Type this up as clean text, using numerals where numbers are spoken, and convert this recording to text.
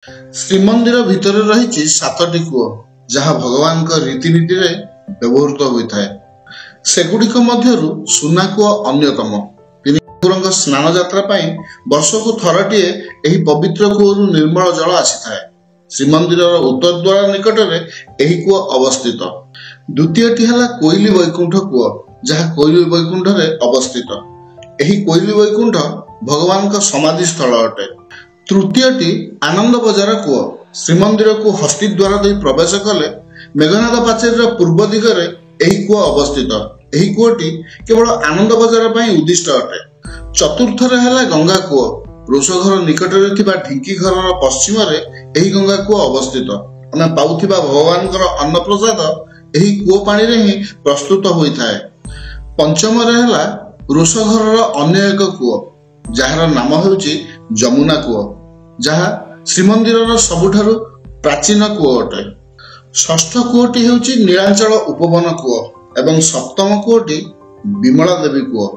ଶ୍ରୀମନ୍ଦିର ଭିତରେ ରହିଛି 7ଟି କୂଅ, ଯାହା ଭଗବାନଙ୍କ ରୀତିନୀତିରେ ବ୍ୟବହୃତ ହୋଇଥାଏ। ସେଗୁଡ଼ିକ ମଧ୍ୟରୁ ସୁନା କୂଅ ଅନ୍ୟତମ। ତିନି ଠାକୁରଙ୍କ ସ୍ନାନ ଯାତ୍ରା ପାଇଁ ବର୍ଷକୁ ଥରଟିଏ ଏହି ପବିତ୍ର କୂଅରୁ ନିର୍ମଳ ଜଳ ଆସିଥାଏ। ଶ୍ରୀମନ୍ଦିରର ଉତ୍ତର ଦ୍ୱାର ନିକଟରେ ଏହି କୂଅ ଅବସ୍ଥିତ। ଦ୍ୱିତୀୟଟି ହେଲା କୋଇଲି ବୈକୁଣ୍ଠ କୂଅ, ଯାହା କୋଇଲି ବୈକୁଣ୍ଠରେ ଅବସ୍ଥିତ। ଏହି କୋଇଲି ବୈକୁଣ୍ଠ ଭଗବାନଙ୍କ ସମାଧି ସ୍ଥଳ ଅଟେ। ତୃତୀୟଟି ଆନନ୍ଦ ବଜାର କୂଅ। ଶ୍ରୀମନ୍ଦିରକୁ ହସ୍ତି ଦ୍ୱାର ଦେଇ ପ୍ରବେଶ କଲେ ମେଘନାଦ ପାଚେରୀର ପୂର୍ବ ଦିଗରେ ଏହି କୂଅ ଅବସ୍ଥିତ। ଏହି କୂଅଟି କେବଳ ଆନନ୍ଦ ବଜାର ପାଇଁ ଉଦ୍ଦିଷ୍ଟ ଅଟେ। ଚତୁର୍ଥରେ ହେଲା ଗଙ୍ଗା କୂଅ। ରୋଷଘର ନିକଟରେ ଥିବା ଢିଙ୍କି ଘରର ପଶ୍ଚିମରେ ଏହି ଗଙ୍ଗା କୂଅ ଅବସ୍ଥିତ। ଆମେ ପାଉଥିବା ଭଗବାନଙ୍କର ଅନ୍ନପ୍ରସାଦ ଏହି କୂଅ ପାଣିରେ ହିଁ ପ୍ରସ୍ତୁତ ହୋଇଥାଏ। ପଞ୍ଚମରେ ହେଲା ରୋଷଘରର ଅନ୍ୟ ଏକ କୂଅ, ଯାହାର ନାମ ହେଉଛି ଯମୁନା କୂଅ, ଯାହା ଶ୍ରୀମନ୍ଦିରର ସବୁଠାରୁ ପ୍ରାଚୀନ କୂଅ ଅଟେ। ଷଷ୍ଠ କୂଅଟି ହେଉଛି ନୀଳାଞ୍ଚଳ ଉପବନ କୂଅ ଏବଂ ସପ୍ତମ କୂଅଟି ବିମଳା ଦେବୀ କୂଅ।